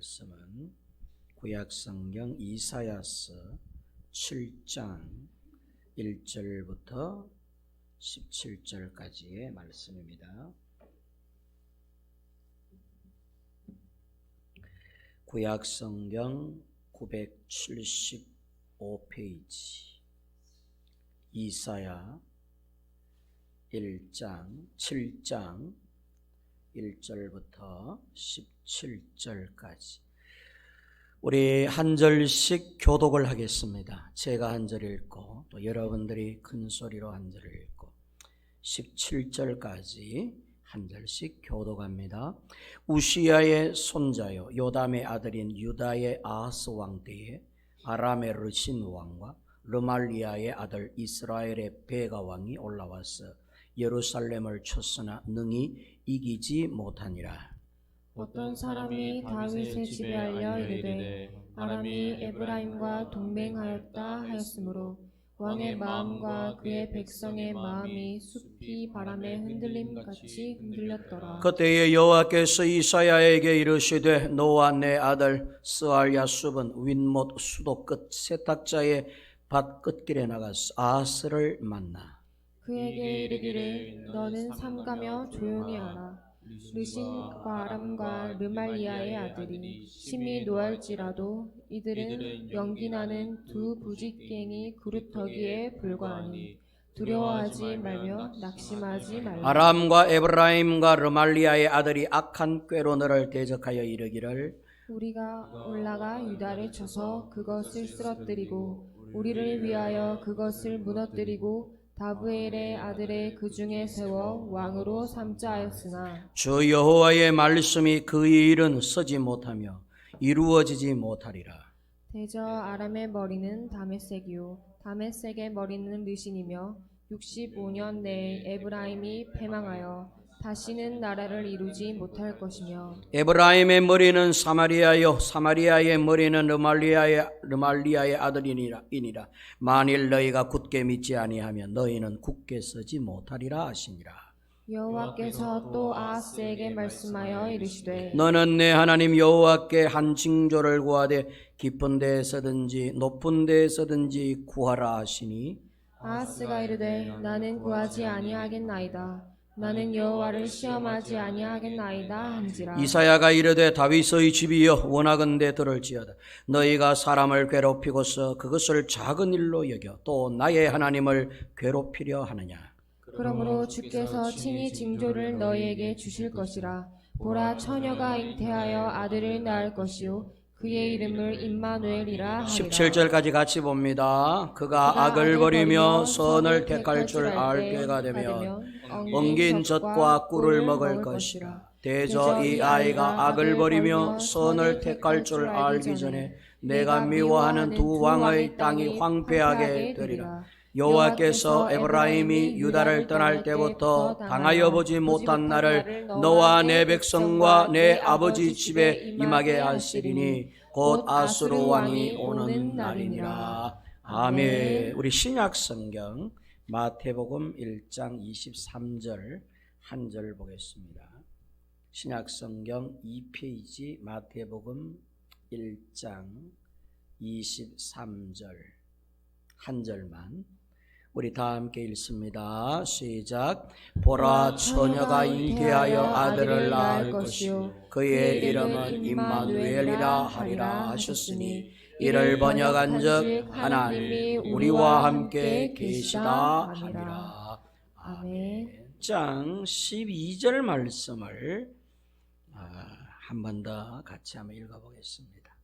말씀은 구약성경 이사야서 7장 1절부터 17절까지의 말씀입니다. 구약성경 975페이지 이사야 7장 1절부터 17절까지 우리 한 절씩 교독을 하겠습니다. 제가 한 절 읽고 또 여러분들이 큰 소리로 한 절을 읽고 17절까지 한 절씩 교독합니다. 우시야의 손자요 요담의 아들인 유다의 아하스 왕 때에 아람의 르신 왕과 르말리아의 아들 이스라엘의 베가 왕이 올라와서 예루살렘을 쳤으나 능히 이기지 못하니라. 어떤 사람이 다윗의 집에 알려 이르되 아람이 에브라임과 동맹하였다 하였으므로 왕의 마음과 그의 백성의 마음이 숲이 바람에 흔들림같이 흔들렸더라. 그때에 여호와께서 이사야에게 이르시되 너와 내 아들 스알야숲은 윗못 수도 끝 세탁자의 밭 끝길에 나가서 아하스를 만나 그에게 이르기를 너는 삼가며 조용히 하라. 르신과 아람과 르말리아의 아들이 심히 노할지라도 이들은 연기나는 두 부직갱이 그루터기에 불과하니 두려워하지 말며 낙심하지 말라. 아람과 에브라임과 르말리아의 아들이 악한 꾀로 너를 대적하여 이르기를 우리가 올라가 유다를 쳐서 그것을 쓰러뜨리고 우리를 위하여 그것을 무너뜨리고 다브엘의 아들의 그 중에 세워 왕으로 삼자 하였으나 주 여호와의 말씀이 그의 일은 서지 못하며 이루어지지 못하리라. 대저 아람의 머리는 다메섹이요 다메섹의 머리는 르신이며 65년 내에 에브라임이 패망하여 다시는 나라를 이루지 못할 것이며 에브라임의 머리는 사마리아요 사마리아의 머리는 르말리아의 아들이니라. 만일 너희가 굳게 믿지 아니하면 너희는 굳게 서지 못하리라 하시니라. 여호와께서 또 아하스에게 말씀하여 이르시되 너는 내 하나님 여호와께 한 징조를 구하되 깊은 데에서든지 높은 데에서든지 구하라 하시니 아하스가 이르되 나는 구하지 아니하겠나이다. 나는 여호와를 시험하지 아니하겠나이다 한지라. 이사야가 이르되 다윗의 집이여 원하건대 들을지어다. 너희가 사람을 괴롭히고서 그것을 작은 일로 여겨 또 나의 하나님을 괴롭히려 하느냐. 그러므로 주께서 친히 징조를 너희에게 주실 것이라. 보라 처녀가 잉태하여 아들을 낳을 것이요 그의 이름을 임마누엘이라 하리라. 17절까지 같이 봅니다. 그가 악을 버리며 선을 택할 줄 알 때가 되면 엉긴 젖과 꿀을 먹을 것이라. 대저 이 아이가 악을 버리며 선을 택할 줄 알기 전에 내가 미워하는 두 왕의 땅이 황폐하게 되리라. 여호와께서 에브라임이 유다를 떠날 때부터 당하여 보지 못한 날을 너와 내 백성과 내 아버지 집에 임하게 하시리니 곧 아수르 왕이 오는 날이니라. 아멘. 우리 신약성경 마태복음 1장 23절 한 절 보겠습니다. 신약성경 2페이지 마태복음 1장 23절 한 절만 우리 다 함께 읽습니다. 시작. 보라 처녀가 잉태하여 아들을 낳을 것이요 그의 이름은 임마누엘이라 하리라 하셨으니 이를 번역한즉 하나님이 우리와 함께 계시다 하니라. 아멘. 장 12절 말씀을 한 번 더 같이 한번 읽어보겠습니다.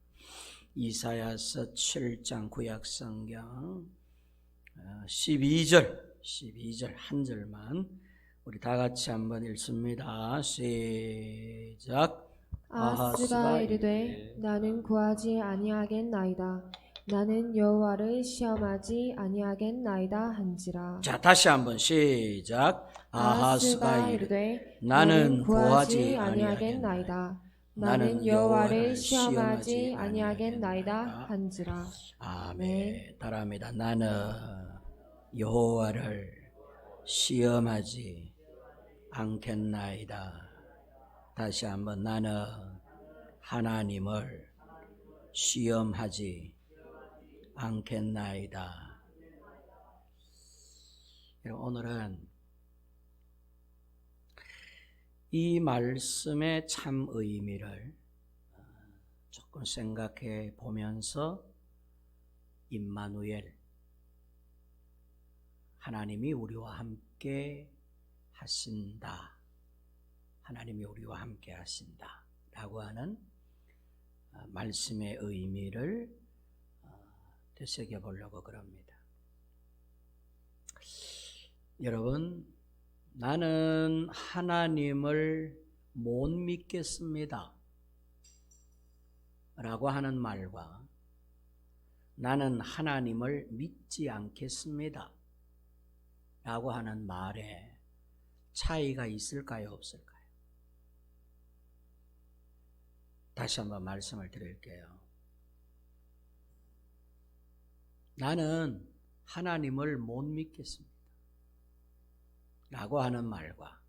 이사야서 7장 구약성경 12절 한 절만 우리 다 같이 한번 읽습니다. 시작. 아하스가 이르되 나는 구하지 아니하겠나이다. 나는 여호와를 시험하지 아니하겠나이다 한지라. 자 다시 한번 시작. 아하스가 이르되 나는 구하지 아니하겠나이다. 나는 여호와를 시험하지 아니하겠나이다 한지라. 아멘. 따라합니다. 나는 여호와를 시험하지 않겠나이다. 다시 한번 나는 하나님을 시험하지 않겠나이다. 오늘은 이 말씀의 참 의미를 조금 생각해 보면서 임마누엘, 하나님이 우리와 함께 하신다, 하나님이 우리와 함께 하신다 라고 하는 말씀의 의미를 되새겨 보려고 그럽니다. 여러분, 나는 하나님을 못 믿겠습니다 라고 하는 말과 나는 하나님을 믿지 않겠습니다 라고 하는 말에 차이가 있을까요, 없을까요? 다시 한번 말씀을 드릴게요. 나는 하나님을 못 믿겠습니다 라고 하는 말과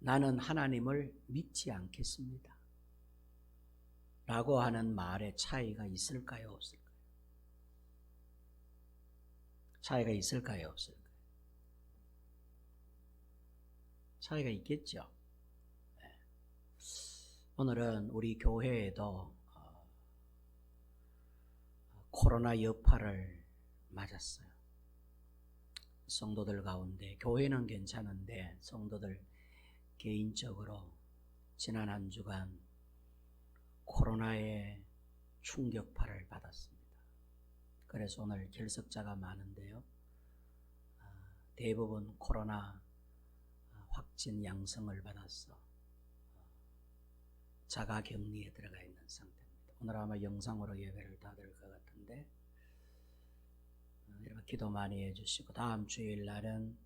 나는 하나님을 믿지 않겠습니다 라고 하는 말에 차이가 있을까요, 없을까요? 차이가 있을까요, 없을까요? 차이가 있겠죠. 오늘은 우리 교회에도 코로나 여파를 맞았어요. 성도들 가운데, 교회는 괜찮은데 성도들 개인적으로 지난 한 주간 코로나의 충격파를 받았습니다. 그래서 오늘 결석자가 많은데요, 대부분 코로나 확진 양성을 받아서 자가격리에 들어가 있는 상태입니다. 오늘 아마 영상으로 예배를 다 드릴 것 같은데, 여러분 기도 많이 해주시고 다음 주일 날은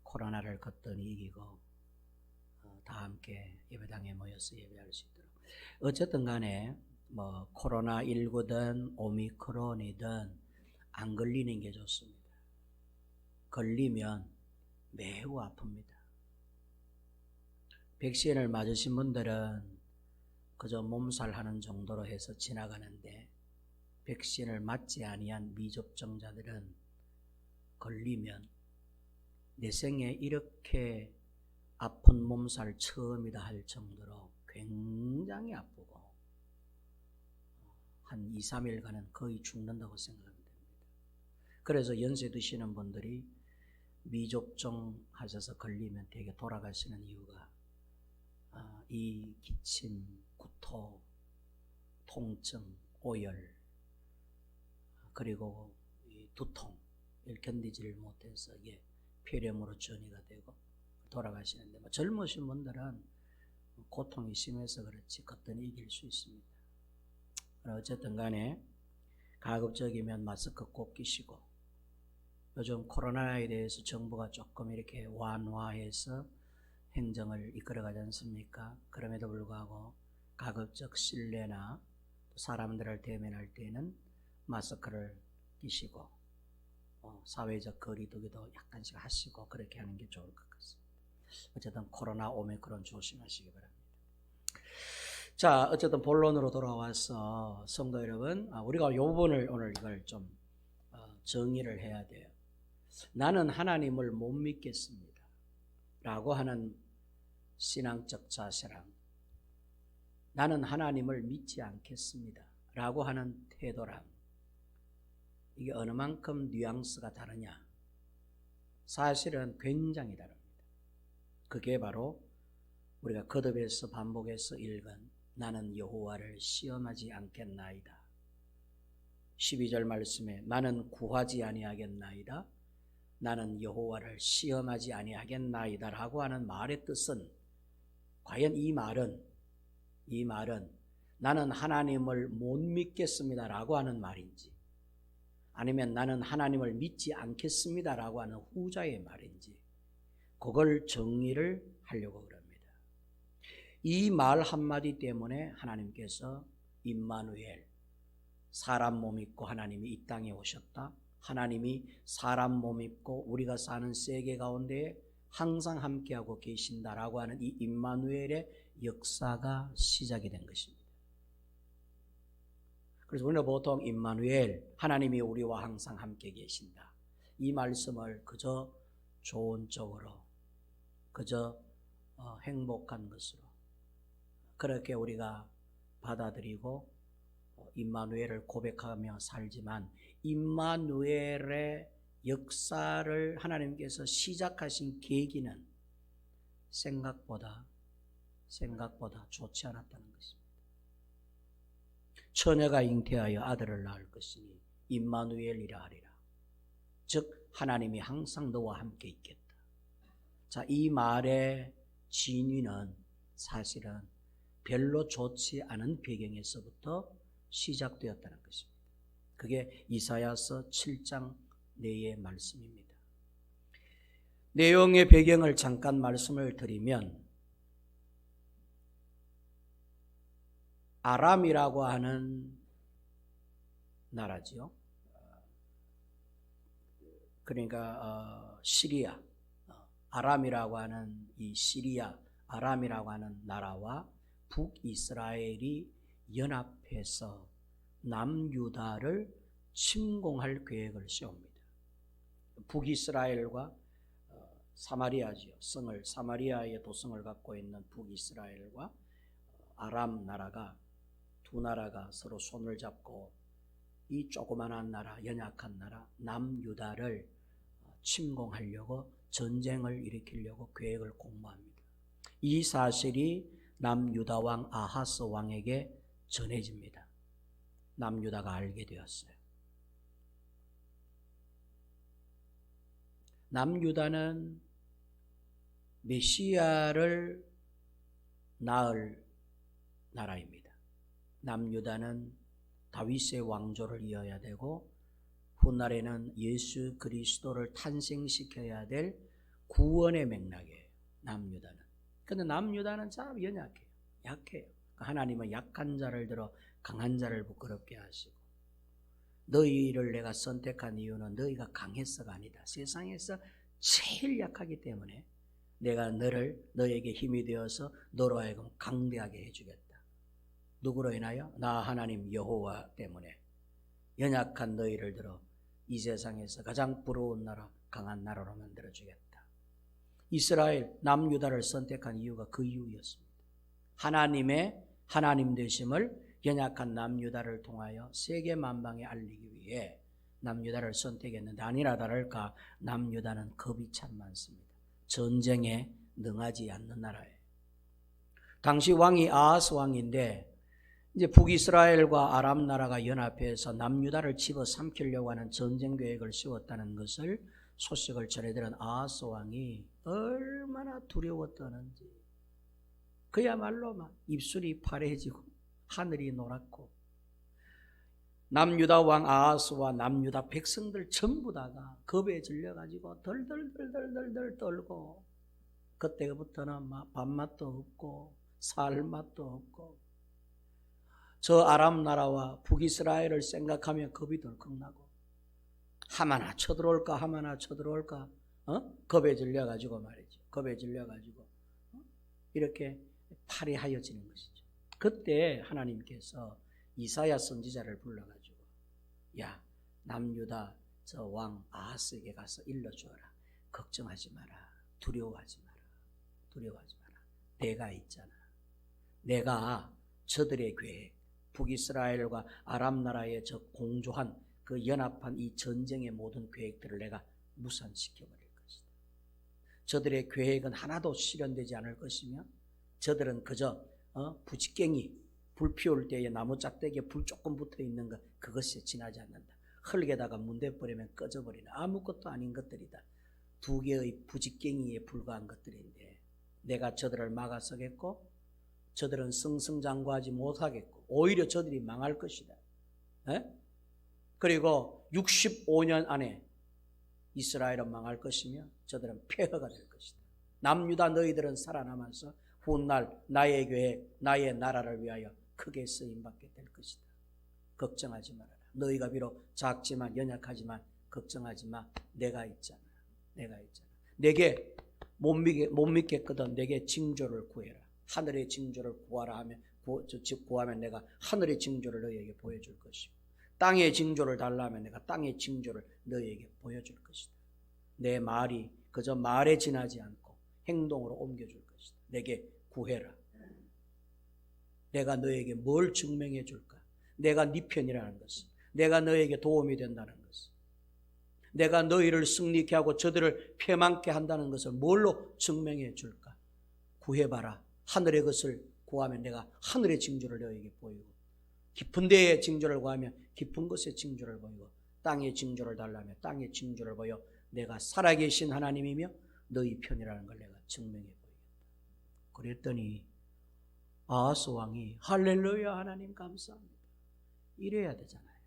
코로나를 거뜬히 이기고 다 함께 예배당에 모여서 예배할 수 있도록. 어쨌든 간에 뭐 코로나19든 오미크론이든 안 걸리는 게 좋습니다. 걸리면 매우 아픕니다. 백신을 맞으신 분들은 그저 몸살하는 정도로 해서 지나가는데, 백신을 맞지 아니한 미접종자들은 걸리면 내 생에 이렇게 아픈 몸살 처음이다 할 정도로 굉장히 아프고 한 2, 3일간은 거의 죽는다고 생각하면 됩니다. 그래서 연세 드시는 분들이 미접종 하셔서 걸리면 되게 돌아가시는 이유가 이 기침, 구토, 통증, 오열, 그리고 이 두통, 이를 견디지를 못해서 이게 폐렴으로 전이가 되고 돌아가시는데, 뭐 젊으신 분들은 고통이 심해서 그렇지 거뜬히 이길 수 있습니다. 어쨌든 간에 가급적이면 마스크 꼭 끼시고, 요즘 코로나에 대해서 정부가 조금 이렇게 완화해서 행정을 이끌어가지 않습니까? 그럼에도 불구하고 가급적 실내나 사람들을 대면할 때는 마스크를 끼시고 사회적 거리두기도 약간씩 하시고 그렇게 하는 게 좋을 것 같습니다. 어쨌든 코로나 오미크론 조심하시기 바랍니다. 자, 어쨌든 본론으로 돌아와서 성도 여러분, 우리가 요 부분을 오늘 이걸 좀 정의를 해야 돼요. 나는 하나님을 못 믿겠습니다 라고 하는 신앙적 자세랑 나는 하나님을 믿지 않겠습니다 라고 하는 태도랑, 이게 어느 만큼 뉘앙스가 다르냐? 사실은 굉장히 다릅니다. 그게 바로 우리가 거듭해서 반복해서 읽은 나는 여호와를 시험하지 않겠나이다. 12절 말씀에 나는 구하지 아니하겠나이다, 나는 여호와를 시험하지 아니하겠나이다 라고 하는 말의 뜻은, 과연 이 말은 나는 하나님을 못 믿겠습니다 라고 하는 말인지, 아니면 나는 하나님을 믿지 않겠습니다 라고 하는 후자의 말인지, 그걸 정리를 하려고 그럽니다. 이 말 한마디 때문에 하나님께서 임마누엘, 사람 몸 입고 하나님이 이 땅에 오셨다, 하나님이 사람 몸 입고 우리가 사는 세계 가운데 항상 함께하고 계신다라고 하는 이 임마누엘의 역사가 시작이 된 것입니다. 그래서 우리는 보통 임마누엘, 하나님이 우리와 항상 함께 계신다, 이 말씀을 그저 좋은 쪽으로, 그저 행복한 것으로 그렇게 우리가 받아들이고 임마누엘을 고백하며 살지만, 임마누엘의 역사를 하나님께서 시작하신 계기는 생각보다 좋지 않았다는 것입니다. 처녀가 잉태하여 아들을 낳을 것이니 임마누엘이라 하리라. 즉 하나님이 항상 너와 함께 있겠다. 자, 이 말의 진위는 사실은 별로 좋지 않은 배경에서부터 시작되었다는 것입니다. 그게 이사야서 7장 내의 말씀입니다. 내용의 배경을 잠깐 말씀을 드리면, 아람이라고 하는 나라지요. 그러니까 시리아, 아람이라고 하는 이 시리아, 아람이라고 하는 나라와 북이스라엘이 연합해서 남유다를 침공할 계획을 세웁니다. 북이스라엘과 사마리아지요. 성을, 사마리아의 도성을 갖고 있는 북이스라엘과 아람 나라가, 두 나라가 서로 손을 잡고 이 조그만한 나라, 연약한 나라 남유다를 침공하려고, 전쟁을 일으키려고 계획을 공모합니다. 이 사실이 남유다 왕 아하스 왕에게 전해집니다. 남유다가 알게 되었어요. 남유다는 메시아를 낳을 나라입니다. 남유다는 다윗의 왕조를 이어야 되고, 훗날에는 예수 그리스도를 탄생시켜야 될 구원의 맥락이에요, 남유다는. 그런데 남유다는 참 연약해요. 약해요. 하나님은 약한 자를 들어 강한 자를 부끄럽게 하시고, 너희를 내가 선택한 이유는 너희가 강해서가 아니다. 세상에서 제일 약하기 때문에 내가 너에게 힘이 되어서 너로 하여금 강대하게 해주겠다. 누구로 인하여? 나 하나님 여호와 때문에 연약한 너희를 들어 이 세상에서 가장 부러운 나라, 강한 나라로 만들어주겠다. 이스라엘, 남유다를 선택한 이유가 그 이유였습니다. 하나님의 하나님 되심을 연약한 남유다를 통하여 세계 만방에 알리기 위해 남유다를 선택했는데, 아니라 다를까 남유다는 겁이 참 많습니다. 전쟁에 능하지 않는 나라예요. 당시 왕이 아하스 왕인데, 이제 북이스라엘과 아람 나라가 연합해서 남유다를 집어삼키려고 하는 전쟁 계획을 세웠다는 것을, 소식을 전해들은 아하스 왕이 얼마나 두려웠다는지, 그야말로 막 입술이 파래지고 하늘이 노랗고, 남유다 왕 아하스와 남유다 백성들 전부 다가 겁에 질려가지고 덜덜덜덜덜 떨고, 그때부터는 막 밥맛도 없고 살맛도 없고, 저 아람 나라와 북이스라엘을 생각하면 겁이 덜컥 나고, 하마나 쳐들어올까 하마나 쳐들어올까, 겁에 질려가지고 말이죠. 겁에 질려가지고 이렇게 파리하여지는 것이죠. 그때 하나님께서 이사야 선지자를 불러가지고, 야, 남유다 저 왕 아하스에게 가서 일러주어라. 걱정하지 마라. 두려워하지 마라. 두려워하지 마라. 내가 있잖아. 내가 저들의 계획, 북이스라엘과 아람 나라의 저 공조한 그 연합한 이 전쟁의 모든 계획들을 내가 무산시켜버릴 것이다. 저들의 계획은 하나도 실현되지 않을 것이며, 저들은 그저 부직갱이, 불 피울 때에 나무 짝대기에 불 조금 붙어 있는 것, 그것에 지나지 않는다. 흙에다가 문대버리면 꺼져버리는 아무것도 아닌 것들이다. 두 개의 부직갱이에 불과한 것들인데, 내가 저들을 막아서겠고, 저들은 승승장구하지 못하겠고, 오히려 저들이 망할 것이다. 그리고 65년 안에 이스라엘은 망할 것이며, 저들은 폐허가 될 것이다. 남유다 너희들은 살아남아서 훗날 나의 계획, 나의 나라를 위하여 크게 쓰임받게 될 것이다. 걱정하지 말아라. 너희가 비록 작지만 연약하지만 걱정하지 마. 내가 있잖아. 내가 있잖아. 내게 못 믿겠거든 내게 징조를 구해라. 하늘의 징조를 구하라 하면 구하면 내가 하늘의 징조를 너희에게 보여줄 것이고 땅의 징조를 달라 하면 내가 땅의 징조를 너희에게 보여줄 것이다. 내 말이 그저 말에 지나지 않고 행동으로 옮겨줄 것이다. 내게 구해라. 내가 너에게 뭘 증명해 줄까? 내가 네 편이라는 것을, 내가 너에게 도움이 된다는 것을, 내가 너희를 승리케 하고 저들을 패망케 한다는 것을 뭘로 증명해 줄까? 구해봐라. 하늘의 것을 구하면 내가 하늘의 징조를 너에게 보이고, 깊은 데의 징조를 구하면 깊은 것의 징조를 보이고, 땅의 징조를 달라면 땅의 징조를 보여 내가 살아계신 하나님이며 너희 편이라는 걸 내가 증명해 보이겠다. 그랬더니 아하스 왕이 할렐루야 하나님 감사합니다. 이래야 되잖아요.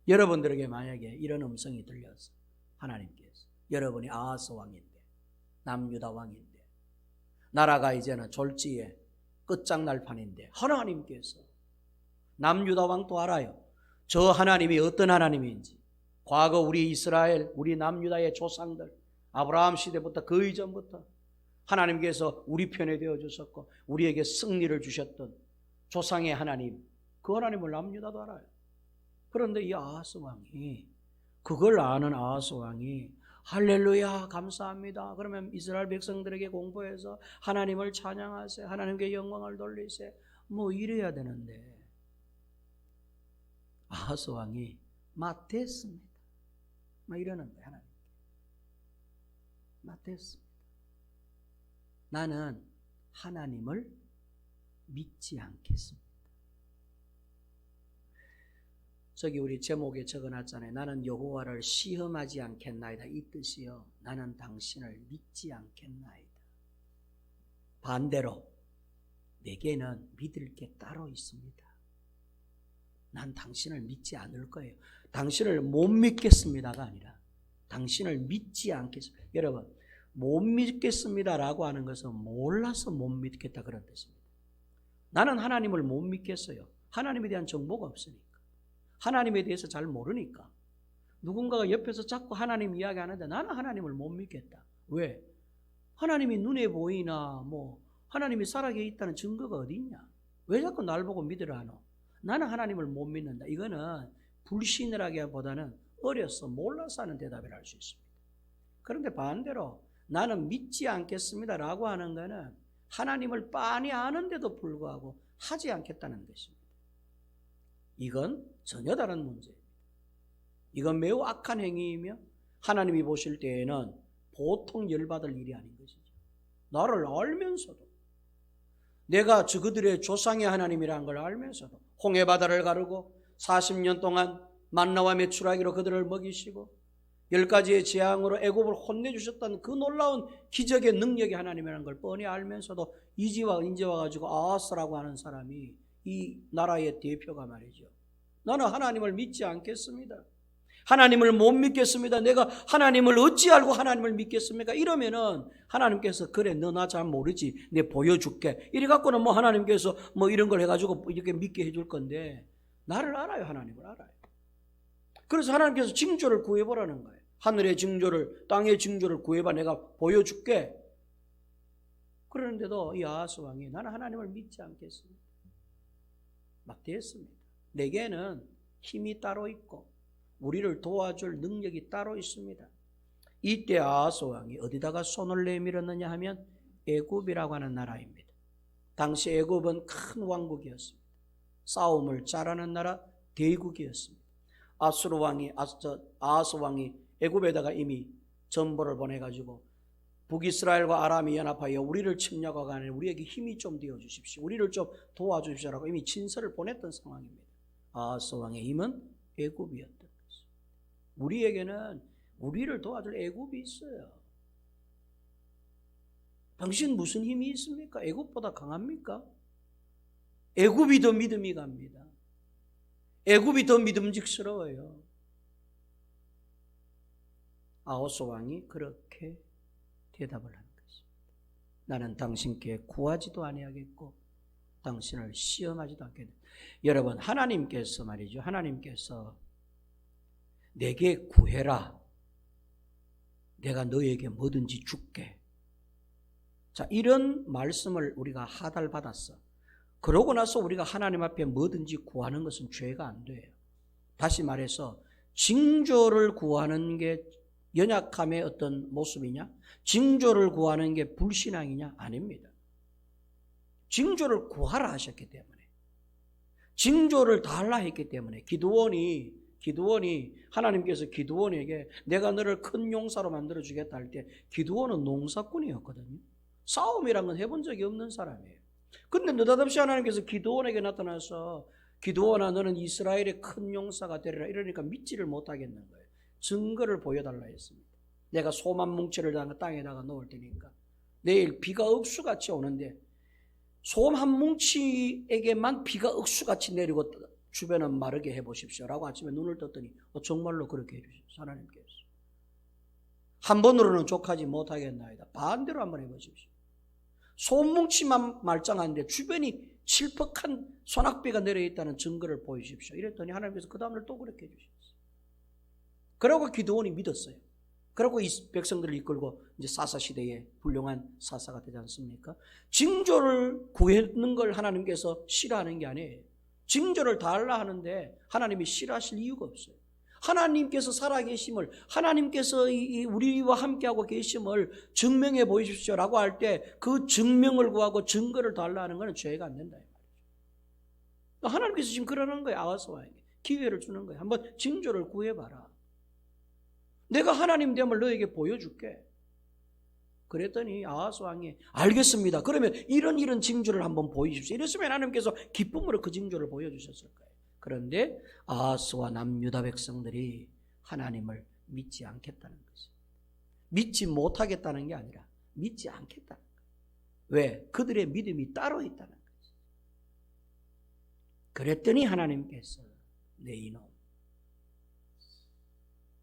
여러분들에게 만약에 이런 음성이 들려서 하나님께서 여러분이 아하스 왕인데 남유다 왕인데 나라가 이제는 졸지에 끝장날 판인데 하나님께서 남유다 왕도 알아요. 저 하나님이 어떤 하나님인지 과거 우리 이스라엘 우리 남유다의 조상들 아브라함 시대부터 그 이전부터 하나님께서 우리 편에 되어 주셨고 우리에게 승리를 주셨던 조상의 하나님 그 하나님을 남유다도 알아요. 그런데 이 아하스 왕이 그걸 아는 아하스 왕이 할렐루야 감사합니다. 그러면 이스라엘 백성들에게 공부해서 하나님을 찬양하세요. 하나님께 영광을 돌리세요. 뭐 이래야 되는데 아하스 왕이 맞댔습니다. 막 이러는 거예요. 하나님 맞댔습니다. 나는 하나님을 믿지 않겠습니다. 저기 우리 제목에 적어놨잖아요. 나는 여호와를 시험하지 않겠나이다. 이 뜻이요. 나는 당신을 믿지 않겠나이다. 반대로 내게는 믿을 게 따로 있습니다. 난 당신을 믿지 않을 거예요. 당신을 못 믿겠습니다가 아니라 당신을 믿지 않겠습니다. 여러분 못 믿겠습니다라고 하는 것은 몰라서 못 믿겠다 그런 뜻입니다. 나는 하나님을 못 믿겠어요. 하나님에 대한 정보가 없으니까. 하나님에 대해서 잘 모르니까. 누군가가 옆에서 자꾸 하나님 이야기하는데 나는 하나님을 못 믿겠다. 왜? 하나님이 눈에 보이나 뭐 하나님이 살아계 있다는 증거가 어디 있냐? 왜 자꾸 날 보고 믿으라 하노? 나는 하나님을 못 믿는다. 이거는 불신을 하기보다는 어려서 몰라서 하는 대답을 할 수 있습니다. 그런데 반대로 나는 믿지 않겠습니다라고 하는 것은 하나님을 빤히 아는데도 불구하고 하지 않겠다는 것입니다. 이건 전혀 다른 문제입니다. 이건 매우 악한 행위이며 하나님이 보실 때에는 보통 열받을 일이 아닌 것이죠. 나를 알면서도 내가 저그들의 조상의 하나님이라는 걸 알면서도 홍해바다를 가르고 40년 동안 만나와 메추라기로 그들을 먹이시고 10가지의 재앙으로 애굽을 혼내주셨다는 그 놀라운 기적의 능력이 하나님이라는 걸 뻔히 알면서도 이제 와가지고 아하스라고 하는 사람이 이 나라의 대표가 말이죠. 나는 하나님을 믿지 않겠습니다. 하나님을 못 믿겠습니다. 내가 하나님을 어찌 알고 하나님을 믿겠습니까? 이러면은 하나님께서 그래 너 나 잘 모르지 내 보여줄게 이래 갖고는 뭐 하나님께서 뭐 이런 걸 해가지고 이렇게 믿게 해줄 건데 나를 알아요. 하나님을 알아요. 그래서 하나님께서 징조를 구해보라는 거예요. 하늘의 징조를 땅의 징조를 구해봐 내가 보여줄게. 그러는데도 이 아하스 왕이 나는 하나님을 믿지 않겠습니다. 막 됐습니다. 내게는 힘이 따로 있고 우리를 도와줄 능력이 따로 있습니다. 이때 아하스 왕이 어디다가 손을 내밀었느냐 하면 애굽이라고 하는 나라입니다. 당시 애굽은 큰 왕국이었습니다. 싸움을 잘하는 나라 대국이었습니다. 아하스 왕이 애굽에다가 이미 전보를 보내가지고 북이스라엘과 아람이 연합하여 우리를 침략하고 하는 우리에게 힘이 좀 되어 주십시오. 우리를 좀 도와주십시오라고 이미 진서를 보냈던 상황입니다. 아하스 왕의 힘은 애굽이었던 것입니다. 우리에게는 우리를 도와줄 애굽이 있어요. 당신 무슨 힘이 있습니까? 애굽보다 강합니까? 애굽이 더 믿음이 갑니다. 애굽이 더 믿음직스러워요. 아하스 왕이 그렇게 대답을 하는 것입니다. 나는 당신께 구하지도 아니하겠고 당신을 시험하지도 않겠다. 여러분 하나님께서 말이죠. 하나님께서 내게 구해라. 내가 너에게 뭐든지 줄게. 자, 이런 말씀을 우리가 하달받았어. 그러고 나서 우리가 하나님 앞에 뭐든지 구하는 것은 죄가 안 돼요. 다시 말해서 징조를 구하는 게 연약함의 어떤 모습이냐? 징조를 구하는 게 불신앙이냐? 아닙니다. 징조를 구하라 하셨기 때문에, 징조를 달라 했기 때문에 기드온이 하나님께서 기드온에게 내가 너를 큰 용사로 만들어주겠다 할 때 기드온은 농사꾼이었거든요. 싸움이란 건 해본 적이 없는 사람이에요. 근데 느닷없이 하나님께서 기드온에게 나타나서 기드온아 너는 이스라엘의 큰 용사가 되리라 이러니까 믿지를 못하겠는 거예요. 증거를 보여달라 했습니다. 내가 솜 한 뭉치를 땅에다가 놓을 테니까 내일 비가 억수같이 오는데 솜 한 뭉치에게만 비가 억수같이 내리고 주변은 마르게 해보십시오 라고 아침에 눈을 떴더니 정말로 그렇게 해주십시오. 하나님께서 한 번으로는 족하지 못하겠나이다. 반대로 한번 해보십시오. 솜 뭉치만 말짱한데 주변이 칠퍽한 소낙비가 내려있다는 증거를 보여주십시오. 이랬더니 하나님께서 그 다음날 또 그렇게 해주셨어요. 그러고 기드온이 믿었어요. 그러고 이 백성들을 이끌고 이제 사사 시대에 훌륭한 사사가 되지 않습니까? 징조를 구하는 걸 하나님께서 싫어하는 게 아니에요. 징조를 달라 하는데 하나님이 싫어하실 이유가 없어요. 하나님께서 살아계심을, 하나님께서 우리와 함께하고 계심을 증명해 보이십시오라고 할 때 그 증명을 구하고 증거를 달라 하는 것은 죄가 안 된다 이 말이죠. 하나님께서 지금 그러는 거예요. 아하스왕에게 기회를 주는 거예요. 한번 징조를 구해봐라. 내가 하나님 됨을 너에게 보여줄게. 그랬더니 아하스 왕이 알겠습니다. 그러면 이런 징조를 한번 보여주십시오. 이랬으면 하나님께서 기쁨으로 그 징조를 보여주셨을 거예요. 그런데 아하스와 남유다 백성들이 하나님을 믿지 않겠다는 것이죠. 믿지 못하겠다는 게 아니라 믿지 않겠다는 거예요. 왜? 그들의 믿음이 따로 있다는 거죠. 그랬더니 하나님께서 내 이놈,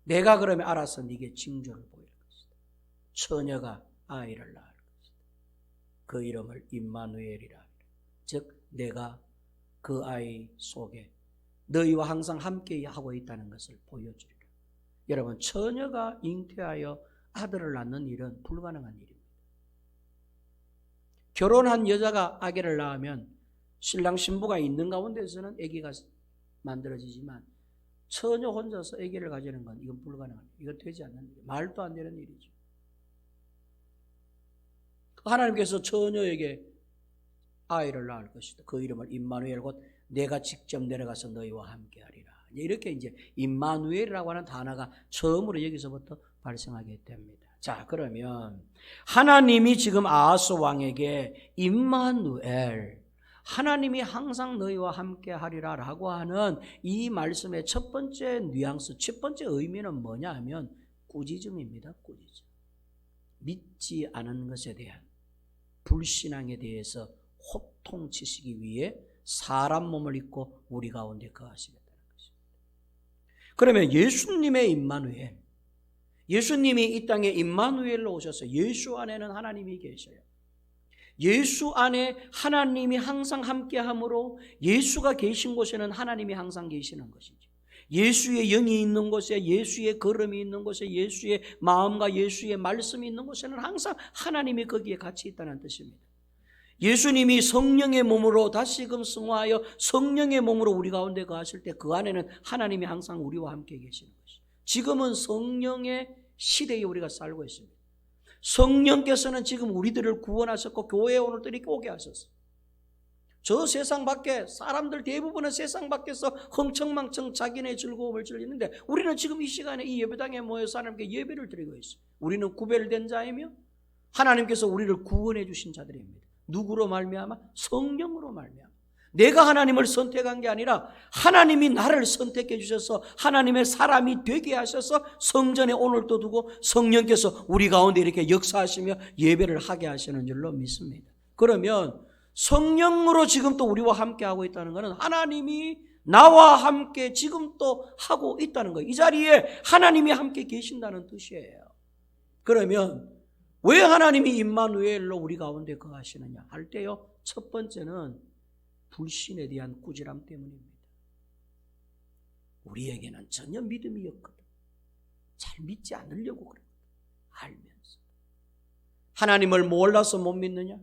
내가 그러면 알아서 네게 징조를 보일 것이다. 처녀가 아이를 낳을 것이다. 그 이름을 임마누엘이라. 즉 내가 그 아이 속에 너희와 항상 함께 하고 있다는 것을 보여주리라. 여러분, 처녀가 잉태하여 아들을 낳는 일은 불가능한 일입니다. 결혼한 여자가 아기를 낳으면 신랑 신부가 있는 가운데서는 아기가 만들어지지만 처녀 혼자서 아기를 가지는 건 이건 불가능합니다. 이건 되지 않는 일이에요. 말도 안 되는 일이죠. 하나님께서 처녀에게 아이를 낳을 것이다. 그 이름을 임마누엘 곧 내가 직접 내려가서 너희와 함께하리라. 이렇게 이제 임마누엘이라고 하는 단어가 처음으로 여기서부터 발생하게 됩니다. 자, 그러면 하나님이 지금 아하스 왕에게 임마누엘, 하나님이 항상 너희와 함께하리라 라고 하는 이 말씀의 첫 번째 뉘앙스, 첫 번째 의미는 뭐냐 하면 꾸짖음입니다. 꾸짖음. 믿지 않은 것에 대한 불신앙에 대해서 호통치시기 위해 사람 몸을 입고 우리 가운데 거하시겠다는 것입니다. 그러면 예수님의 임마누엘, 예수님이 이 땅에 임마누엘로 오셔서 예수 안에는 하나님이 계셔요. 예수 안에 하나님이 항상 함께함으로 예수가 계신 곳에는 하나님이 항상 계시는 것이죠. 예수의 영이 있는 곳에, 예수의 걸음이 있는 곳에, 예수의 마음과 예수의 말씀이 있는 곳에는 항상 하나님이 거기에 같이 있다는 뜻입니다. 예수님이 성령의 몸으로 다시금 승화하여 성령의 몸으로 우리 가운데 거하실 때 그 안에는 하나님이 항상 우리와 함께 계시는 것이죠. 지금은 성령의 시대에 우리가 살고 있습니다. 성령께서는 지금 우리들을 구원하셨고 교회에 오늘들이 오게 하셨어요. 저 세상 밖에 사람들 대부분은 세상 밖에서 흥청망청 자기네 즐거움을 즐기는데 우리는 지금 이 시간에 이 예배당에 모여서 하나님께 예배를 드리고 있어요. 우리는 구별된 자이며 하나님께서 우리를 구원해 주신 자들입니다. 누구로 말미암아? 성령으로 말미암아. 내가 하나님을 선택한 게 아니라 하나님이 나를 선택해 주셔서 하나님의 사람이 되게 하셔서 성전에 오늘도 두고 성령께서 우리 가운데 이렇게 역사하시며 예배를 하게 하시는 줄로 믿습니다. 그러면 성령으로 지금 또 우리와 함께 하고 있다는 것은 하나님이 나와 함께 지금 또 하고 있다는 거예요. 이 자리에 하나님이 함께 계신다는 뜻이에요. 그러면 왜 하나님이 임마누엘로 우리 가운데 거하시느냐 할 때요, 첫 번째는 불신에 대한 꾸지람 때문입니다. 우리에게는 전혀 믿음이 없거든. 잘 믿지 않으려고 그래. 알면서. 하나님을 몰라서 못 믿느냐?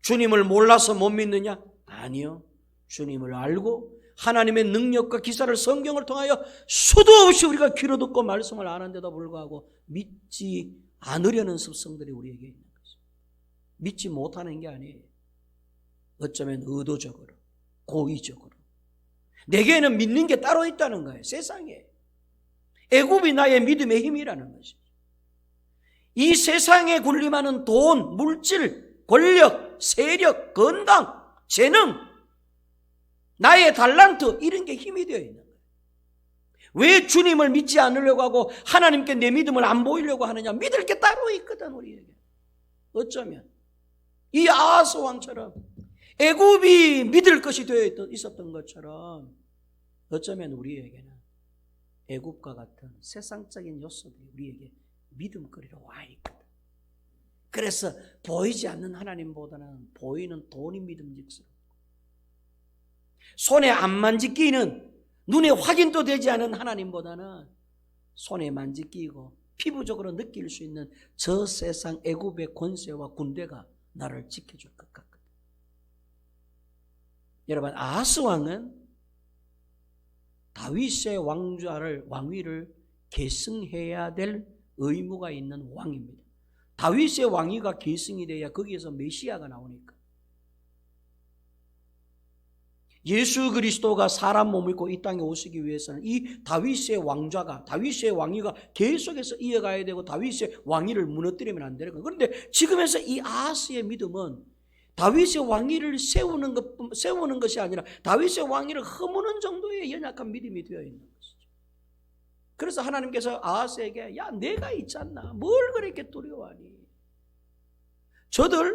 주님을 몰라서 못 믿느냐? 아니요. 주님을 알고 하나님의 능력과 기사를 성경을 통하여 수도 없이 우리가 귀로 듣고 말씀을 아는데도 불구하고 믿지 않으려는 습성들이 우리에게 있는 것입니다. 믿지 못하는 게 아니에요. 어쩌면 의도적으로, 고의적으로. 내게는 믿는 게 따로 있다는 거예요. 세상에. 애굽이 나의 믿음의 힘이라는 것입니다. 이 세상에 군림하는 돈, 물질, 권력, 세력, 건강, 재능, 나의 달란트 이런 게 힘이 되어 있는 거예요. 왜 주님을 믿지 않으려고 하고 하나님께 내 믿음을 안 보이려고 하느냐? 믿을 게 따로 있거든 우리에게. 어쩌면 이 아하스 왕처럼 애굽이 믿을 것이 되어 있었던 것처럼 어쩌면 우리에게는 애굽과 같은 세상적인 요소들이 우리에게 믿음거리로 와 있거든. 그래서 보이지 않는 하나님보다는 보이는 돈이 믿음직스럽고 손에 안 만지끼는 눈에 확인도 되지 않은 하나님보다는 손에 만지끼고 피부적으로 느낄 수 있는 저 세상 애굽의 권세와 군대가 나를 지켜줄 것 같거든. 여러분, 아하스 왕은 다윗의 왕위를 계승해야 될 의무가 있는 왕입니다. 다윗의 왕위가 계승이 돼야 거기에서 메시아가 나오니까. 예수 그리스도가 사람 몸을 입고 이 땅에 오시기 위해서는 이 다윗의 왕좌가, 다윗의 왕위가 계속해서 이어가야 되고 다윗의 왕위를 무너뜨리면 안 되는 거예요. 그런데 지금에서 이 아하스의 믿음은 다윗의 왕위를 세우는 것이 아니라 다윗의 왕위를 허무는 정도의 연약한 믿음이 되어 있는 것이죠. 그래서 하나님께서 아하스에게 야 내가 있지 않나 뭘 그렇게 두려워하니?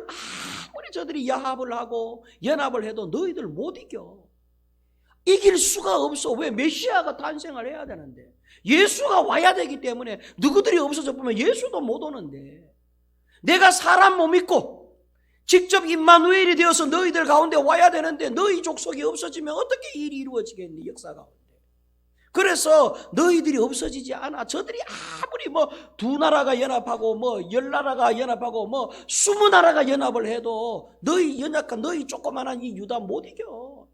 아무리 저들이 야합을 하고 연합을 해도 너희들 못 이겨. 이길 수가 없어. 왜? 메시아가 탄생을 해야 되는데 예수가 와야 되기 때문에 누구들이 없어져 보면 예수도 못 오는데 내가 사람 몸 입고 직접 임마누엘이 되어서 너희들 가운데 와야 되는데 너희 족속이 없어지면 어떻게 일이 이루어지겠니? 역사 가운데. 그래서 너희들이 없어지지 않아. 저들이 아무리 두 나라가 연합하고 10나라가 연합하고 20나라가 연합을 해도 너희 연약한 너희 조그만한 이 유다 못 이겨.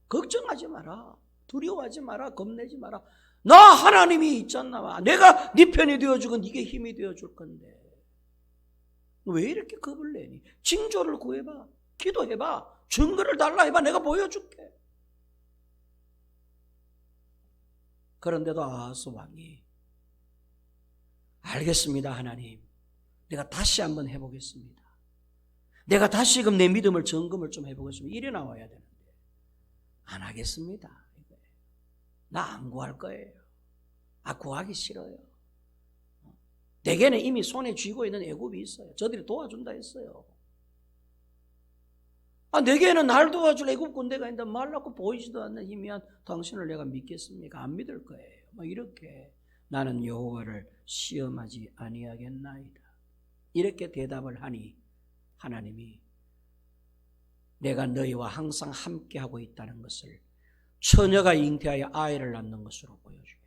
걱정하지 마라. 두려워하지 마라. 겁내지 마라. 나 하나님이 있잖아. 내가 네 편이 되어주고 네게 힘이 되어줄 건데 왜 이렇게 겁을 내니? 징조를 구해봐. 기도해봐. 증거를 달라 해봐. 내가 보여줄게. 그런데도 아하스 왕이 알겠습니다 하나님. 내가 다시 한번 해보겠습니다. 내가 다시금 내 믿음을 점검을 좀 해보겠습니다. 이래 나와야 되는데 안 하겠습니다. 나 안 구할 거예요. 구하기 싫어요. 내게는 이미 손에 쥐고 있는 애굽이 있어요. 저들이 도와준다 했어요. 내게는 날 도와줄 애굽 군대가 있는데 말라고 보이지도 않는 희미한 당신을 내가 믿겠습니까? 안 믿을 거예요. 이렇게 나는 여호와를 시험하지 아니하겠나이다. 이렇게 대답을 하니 하나님이 내가 너희와 항상 함께하고 있다는 것을 처녀가 잉태하여 아이를 낳는 것으로 보여주겠다.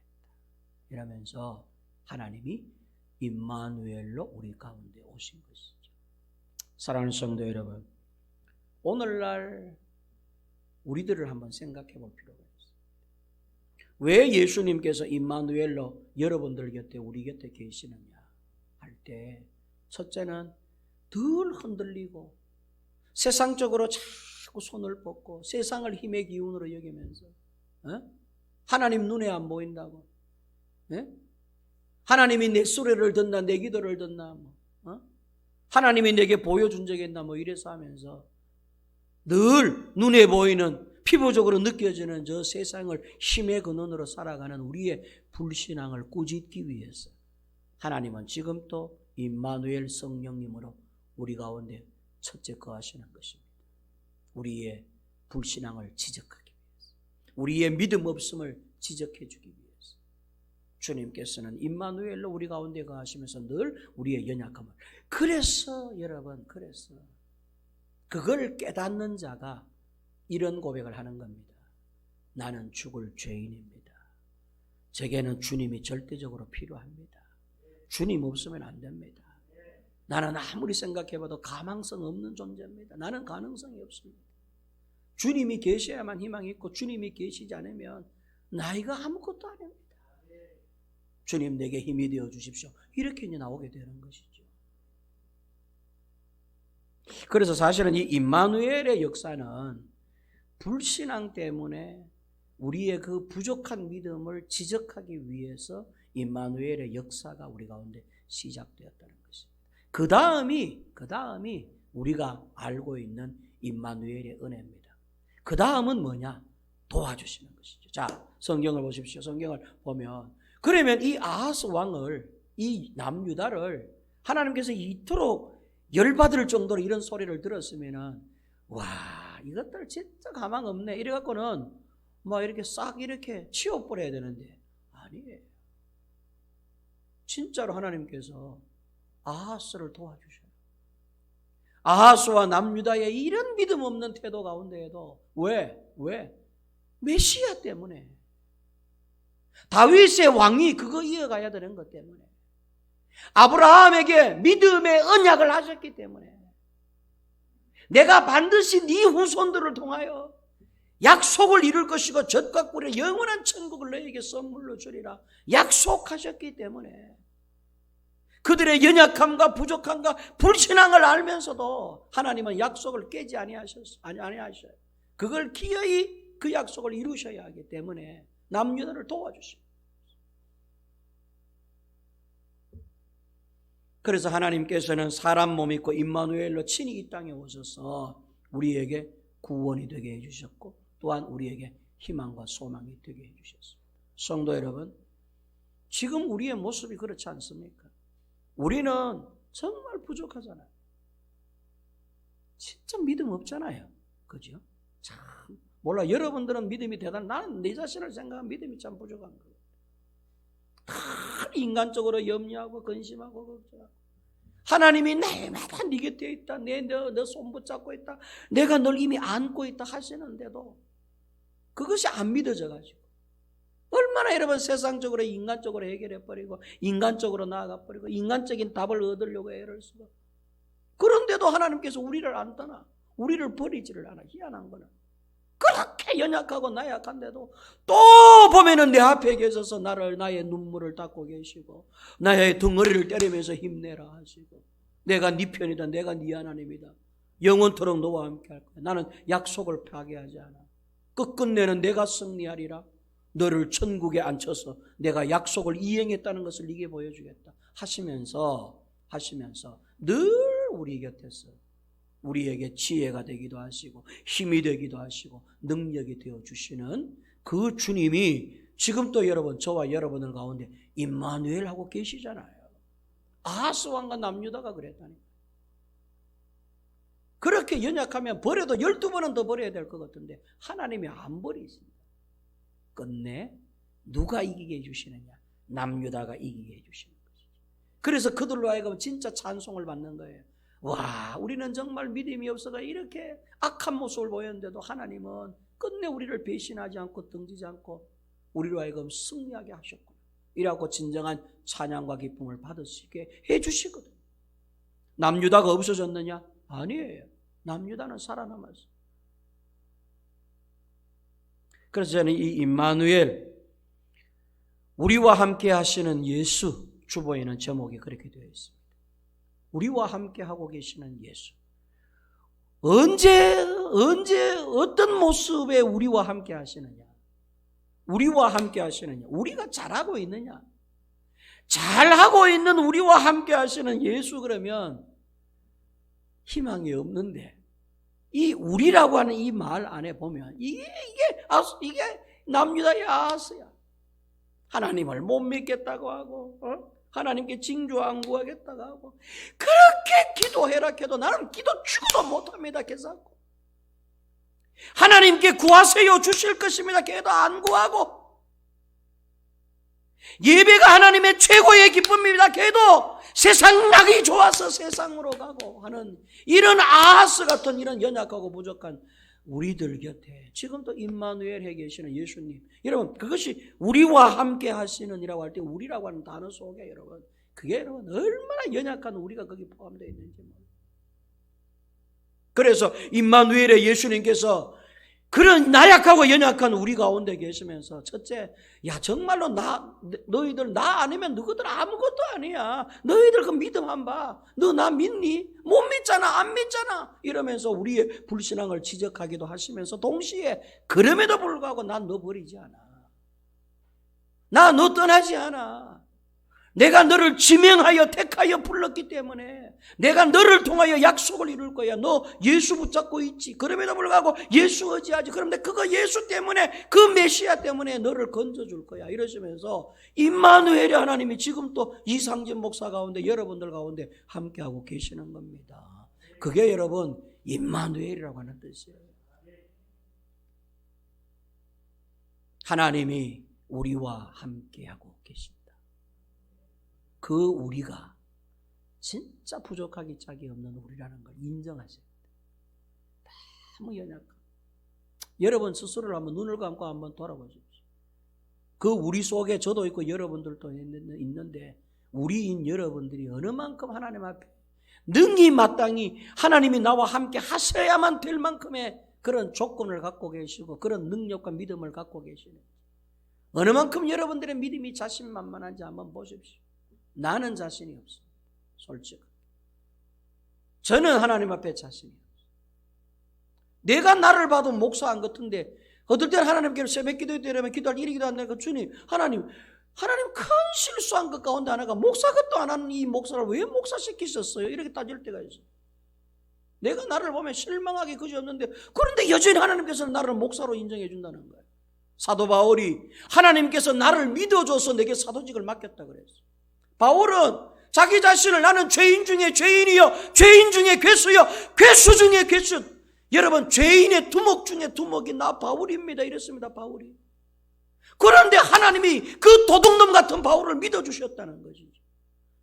이러면서 하나님이 임마누엘로 우리 가운데 오신 것이죠. 사랑하는 성도 여러분, 오늘날 우리들을 한번 생각해 볼 필요가 있습니다. 왜 예수님께서 임마누엘로 여러분들 곁에 우리 곁에 계시느냐 할 때 첫째는 덜 흔들리고 세상적으로 자꾸 손을 뻗고 세상을 힘의 기운으로 여기면서 하나님 눈에 안 보인다고 하나님이 내 수레를 듣나 내 기도를 듣나 하나님이 내게 보여준 적이 있나 이래서 하면서 늘 눈에 보이는 피부적으로 느껴지는 저 세상을 힘의 근원으로 살아가는 우리의 불신앙을 꾸짖기 위해서 하나님은 지금 또 임마누엘 성령님으로 우리 가운데 첫째 거하시는 것입니다. 우리의 불신앙을 지적하기 위해서, 우리의 믿음 없음을 지적해 주기 위해서 주님께서는 임마누엘로 우리 가운데 거하시면서 늘 우리의 연약함을, 그래서 여러분, 그래서 그걸 깨닫는 자가 이런 고백을 하는 겁니다. 나는 죽을 죄인입니다. 제게는 주님이 절대적으로 필요합니다. 주님 없으면 안 됩니다. 나는 아무리 생각해봐도 가망성 없는 존재입니다. 나는 가능성이 없습니다. 주님이 계셔야만 희망이 있고 주님이 계시지 않으면 나이가 아무것도 아닙니다. 주님 내게 힘이 되어 주십시오. 이렇게 이제 나오게 되는 것이죠. 그래서 사실은 이 임마누엘의 역사는 불신앙 때문에 우리의 그 부족한 믿음을 지적하기 위해서 임마누엘의 역사가 우리 가운데 시작되었다는 것입니다. 그 다음이 우리가 알고 있는 임마누엘의 은혜입니다. 그 다음은 뭐냐? 도와주시는 것이죠. 자, 성경을 보십시오. 성경을 보면 그러면 이 아하스 왕을, 이 남유다를 하나님께서 이토록 열받을 정도로 이런 소리를 들었으면은 와, 이것들 진짜 가망 없네 이래갖고는 뭐 이렇게 싹 이렇게 치워버려야 되는데 아니에요. 진짜로 하나님께서 아하스를 도와주셔요. 아하스와 남유다의 이런 믿음 없는 태도 가운데에도 왜? 메시아 때문에, 다윗의 왕이 그거 이어가야 되는 것 때문에, 아브라함에게 믿음의 언약을 하셨기 때문에, 내가 반드시 네 후손들을 통하여 약속을 이룰 것이고 젖과 꿀의 영원한 천국을 너에게 선물로 주리라 약속하셨기 때문에 그들의 연약함과 부족함과 불신앙을 알면서도 하나님은 약속을 깨지 아니하셔요. 그걸 기어이 그 약속을 이루셔야 하기 때문에 남유다를 도와주십니다. 그래서 하나님께서는 사람 몸 입고 임마누엘로 친히 이 땅에 오셔서 우리에게 구원이 되게 해주셨고 또한 우리에게 희망과 소망이 되게 해주셨습니다. 성도 여러분, 지금 우리의 모습이 그렇지 않습니까? 우리는 정말 부족하잖아요. 진짜 믿음 없잖아요. 그죠? 참 몰라, 여러분들은 믿음이 나는 내 자신을 생각하면 믿음이 참 부족한 거예요. 인간적으로 염려하고 근심하고 걱정하고, 하나님이 날마다 네 곁에 있다, 너 손 붙잡고 있다, 내가 널 이미 안고 있다 하시는데도 그것이 안 믿어져 가지고 얼마나 여러분 세상적으로 인간적으로 해결해버리고 인간적으로 나아가버리고 인간적인 답을 얻으려고 애를 쓰고, 그런데도 하나님께서 우리를 안 떠나, 우리를 버리지를 않아. 희한한 거는 그렇게 연약하고 나약한데도 또 보면은 내 앞에 계셔서 나의 눈물을 닦고 계시고 나의 덩어리를 때리면서 힘내라 하시고, 내가 네 편이다, 내가 네 하나님이다, 영원토록 너와 함께 할 거야, 나는 약속을 파괴하지 않아, 끝끝내는 내가 승리하리라, 너를 천국에 앉혀서 내가 약속을 이행했다는 것을 네게 보여주겠다 하시면서 늘 우리 곁에서 우리에게 지혜가 되기도 하시고 힘이 되기도 하시고 능력이 되어주시는 그 주님이 지금 또 여러분, 저와 여러분들 가운데 임마누엘 하고 계시잖아요. 아하스 왕과 남유다가 그랬다니까. 그렇게 연약하면 버려도 12번은 더 버려야 될 것 같은데 하나님이 안 버리십니다. 끝내 누가 이기게 해주시느냐? 남유다가 이기게 해주시는 것이죠. 그래서 그들로 하여금 진짜 찬송을 받는 거예요. 와, 우리는 정말 믿음이 없어가 이렇게 악한 모습을 보였는데도 하나님은 끝내 우리를 배신하지 않고 등지지 않고 우리로 하여금 승리하게 하셨구나, 이라고 진정한 찬양과 기쁨을 받으시게 해주시거든요. 남유다가 없어졌느냐? 아니에요. 남유다는 살아남았어요. 그래서 저는 이 임마누엘, 우리와 함께 하시는 예수 주보에는 제목이 그렇게 되어 있습니다. 우리와 함께 하고 계시는 예수. 언제 어떤 모습에 우리와 함께 하시느냐? 우리와 함께 하시느냐? 우리가 잘하고 있느냐? 잘하고 있는 우리와 함께 하시는 예수, 그러면 희망이 없는데, 이 우리라고 하는 이 말 안에 보면 이게 남유다의 아하스야. 하나님을 못 믿겠다고 하고 하나님께 징조 안 구하겠다고 하고, 그렇게 기도해라 해도 나는 기도 죽어도 못합니다. 계산고 하나님께 구하세요, 주실 것입니다. 걔도 안 구하고, 예배가 하나님의 최고의 기쁨입니다. 걔도 세상 낙이 좋아서 세상으로 가고 하는 이런 아하스 같은 이런 연약하고 부족한 우리들 곁에 지금도 임마누엘에 계시는 예수님, 여러분 그것이 우리와 함께 하시는 이라고 할 때 우리라고 하는 단어 속에 여러분 그게 여러분 얼마나 연약한 우리가 거기 포함되어 있는지 몰라요. 그래서 임마누엘의 예수님께서 그런 나약하고 연약한 우리 가운데 계시면서 첫째, 야 정말로 너희들 나 아니면 너희들 아무것도 아니야. 너희들 그 믿음 한 봐. 너 나 믿니? 못 믿잖아. 안 믿잖아. 이러면서 우리의 불신앙을 지적하기도 하시면서 동시에 그럼에도 불구하고 난 너 버리지 않아. 나 너 떠나지 않아. 내가 너를 지명하여 택하여 불렀기 때문에 내가 너를 통하여 약속을 이룰 거야. 너 예수 붙잡고 있지. 그럼에도 불구하고 예수 의지하지. 그런데 그거 예수 때문에 그 메시아 때문에 너를 건져줄 거야. 이러시면서 임마누엘의 하나님이 지금 또 이상진 목사 가운데 여러분들 가운데 함께하고 계시는 겁니다. 그게 여러분 임마누엘이라고 하는 뜻이에요. 하나님이 우리와 함께하고 계십니다. 그 우리가 진짜 부족하기 짝이 없는 우리라는 걸 인정하셔야 돼요. 너무 연약한. 여러분 스스로를 한번 눈을 감고 한번 돌아보십시오. 그 우리 속에 저도 있고 여러분들도 있는데 우리인 여러분들이 어느 만큼 하나님 앞에 능히 마땅히 하나님이 나와 함께 하셔야만 될 만큼의 그런 조건을 갖고 계시고 그런 능력과 믿음을 갖고 계시는 어느 만큼 여러분들의 믿음이 자신만만한지 한번 보십시오. 나는 자신이 없어. 솔직히. 저는 하나님 앞에 자신이 없어. 내가 나를 봐도 목사 안 같은데 어떨 때는 하나님께 새벽 기도할 때 이러면 기도할 때 이러기도 한다니까 주님 하나님 큰 실수한 것 가운데 하나가 목사 것도 안 하는 이 목사를 왜 목사 시키셨어요? 이렇게 따질 때가 있어. 내가 나를 보면 실망하기 그지없는데 그런데 여전히 하나님께서는 나를 목사로 인정해 준다는 거예요. 사도 바울이 하나님께서 나를 믿어줘서 내게 사도직을 맡겼다 그랬어. 바울은 자기 자신을 나는 죄인 중에 죄인이요 죄인 중에 괴수요 괴수 중에 괴수. 여러분 죄인의 두목 중에 두목이 나 바울입니다 이랬습니다. 바울이. 그런데 하나님이 그 도둑놈 같은 바울을 믿어주셨다는 것이죠.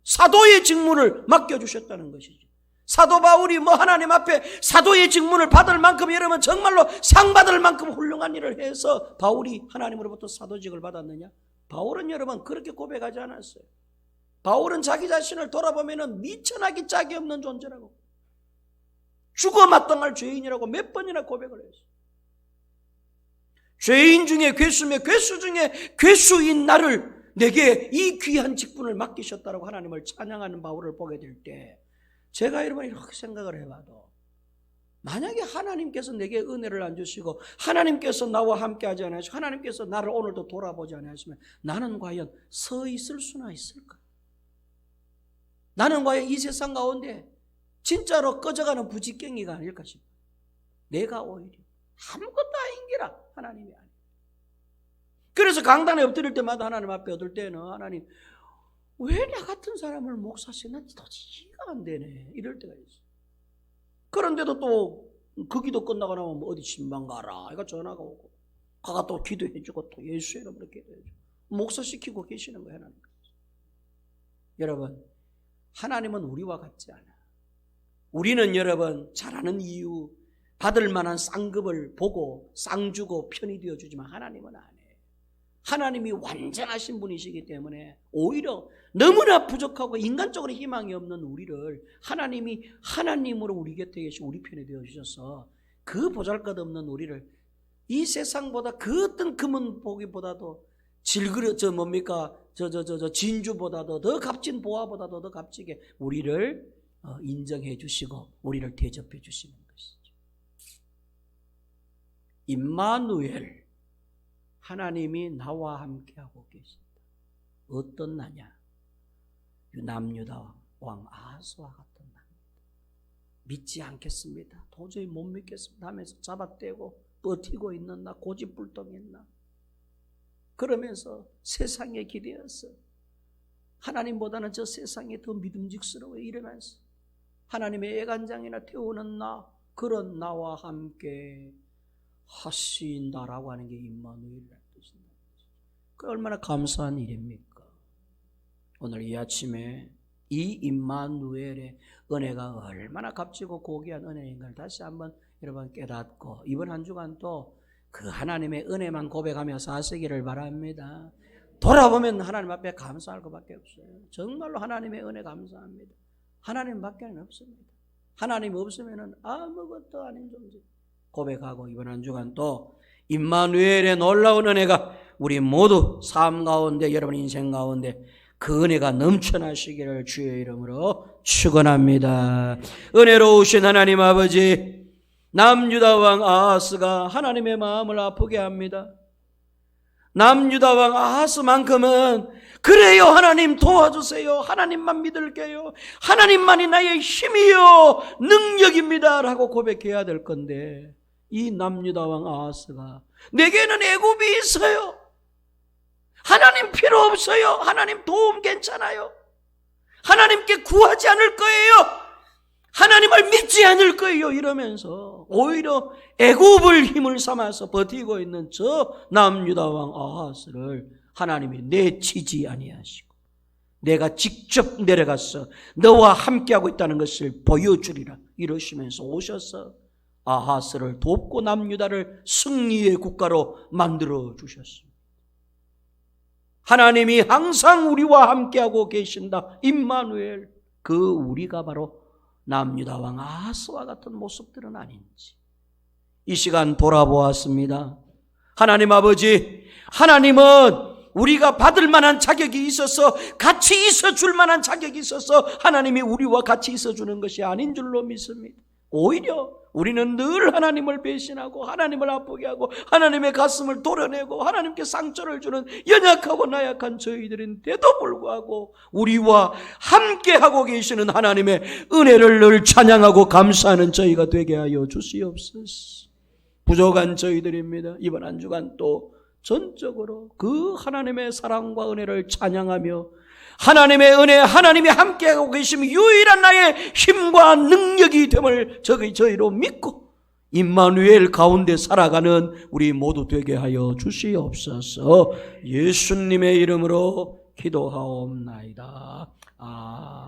사도의 직분을 맡겨주셨다는 것이죠. 사도 바울이 하나님 앞에 사도의 직분을 받을 만큼 여러분 정말로 상 받을 만큼 훌륭한 일을 해서 바울이 하나님으로부터 사도직을 받았느냐? 바울은 여러분 그렇게 고백하지 않았어요. 바울은 자기 자신을 돌아보면 미천하기 짝이 없는 존재라고 죽어 마땅할 죄인이라고 몇 번이나 고백을 했어요. 죄인 중에 괴수며 괴수 중에 괴수인 나를 내게 이 귀한 직분을 맡기셨다라고 하나님을 찬양하는 바울을 보게 될 때 제가 여러분 이렇게 생각을 해봐도 만약에 하나님께서 내게 은혜를 안 주시고 하나님께서 나와 함께 하지 않으시고 하나님께서 나를 오늘도 돌아보지 않으시면 나는 과연 서 있을 수나 있을까? 나는 과연 이 세상 가운데 진짜로 꺼져가는 부지깽이가 아닐까 싶어요. 내가 오히려 아무것도 아닌기라 하나님이 아니에요. 그래서 강단에 엎드릴 때마다 하나님 앞에 얻을 때는 하나님 왜 나 같은 사람을 목사시켜? 난 도저히 이해가 안 되네. 이럴 때가 있어요. 그런데도 또 그 기도 끝나고 나면 어디 신방 가라 이거 전화가 오고 가가 또 기도해주고 또 예수의 이름으로 기도해주고 목사시키고 계시는 거예요. 하나님. 여러분 하나님은 우리와 같지 않아. 우리는 여러분 잘하는 이유 받을 만한 쌍급을 보고 쌍 주고 편이 되어주지만 하나님은 안 해. 하나님이 완전하신 분이시기 때문에 오히려 너무나 부족하고 인간적으로 희망이 없는 우리를 하나님이 하나님으로 우리 곁에 계시고 우리 편에 되어주셔서 그 보잘것없는 우리를 이 세상보다 그 어떤 금은 보기보다도 진주보다도 더 값진 보화보다도 더 값지게 우리를 인정해 주시고 우리를 대접해 주시는 것이죠. 임마누엘 하나님이 나와 함께하고 계신다. 어떤 나냐? 남유다 왕 아하스와 같은 나. 믿지 않겠습니다. 도저히 못 믿겠습니다 하면서 잡아떼고 버티고 있는 나, 고집불통인 나. 그러면서 세상에 기대어서 하나님보다는 저 세상이 더 믿음직스러워 이러면서 하나님의 애간장이나 태우는 나, 그런 나와 함께 하신다라고 하는 게 임마누엘이라는 뜻입니다. 그 얼마나 감사한 일입니까? 오늘 이 아침에 이 임마누엘의 은혜가 얼마나 값지고 고귀한 은혜인가를 다시 한번 여러분 깨닫고 이번 한 주간 또 그 하나님의 은혜만 고백하며 사시기를 바랍니다. 돌아보면 하나님 앞에 감사할 것밖에 없어요. 정말로 하나님의 은혜 감사합니다. 하나님밖에는 없습니다. 하나님 없으면 아무것도 아닌 존재 고백하고, 이번 한 주간 또 임마누엘의 놀라운 은혜가 우리 모두 삶 가운데, 여러분 인생 가운데 그 은혜가 넘쳐나시기를 주의 이름으로 축원합니다. 은혜로우신 하나님 아버지, 남유다 왕 아하스가 하나님의 마음을 아프게 합니다. 남유다 왕 아하스만큼은 그래요, 하나님 도와주세요, 하나님만 믿을게요, 하나님만이 나의 힘이요 능력입니다 라고 고백해야 될 건데, 이 남유다 왕 아하스가 내게는 애굽이 있어요, 하나님 필요 없어요, 하나님 도움 괜찮아요, 하나님께 구하지 않을 거예요, 하나님을 믿지 않을 거예요 이러면서 오히려 애굽을 힘을 삼아서 버티고 있는 저 남유다 왕 아하스를 하나님이 내치지 아니하시고, 내가 직접 내려가서 너와 함께하고 있다는 것을 보여주리라 이러시면서 오셔서 아하스를 돕고 남유다를 승리의 국가로 만들어 주셨습니다. 하나님이 항상 우리와 함께하고 계신다, 임마누엘. 그 우리가 바로 남유다 왕 아하스와 같은 모습들은 아닌지 이 시간 돌아보았습니다. 하나님 아버지, 하나님은 우리가 받을 만한 자격이 있어서, 같이 있어 줄 만한 자격이 있어서 하나님이 우리와 같이 있어 주는 것이 아닌 줄로 믿습니다. 오히려 우리는 늘 하나님을 배신하고 하나님을 아프게 하고 하나님의 가슴을 도려내고 하나님께 상처를 주는 연약하고 나약한 저희들인데도 불구하고 우리와 함께하고 계시는 하나님의 은혜를 늘 찬양하고 감사하는 저희가 되게 하여 주시옵소서. 부족한 저희들입니다. 이번 한 주간 또 전적으로 그 하나님의 사랑과 은혜를 찬양하며 하나님의 은혜, 하나님이 함께하고 계시면 유일한 나의 힘과 능력이 됨을 저희로 믿고 임마누엘 가운데 살아가는 우리 모두 되게 하여 주시옵소서. 예수님의 이름으로 기도하옵나이다. 아멘.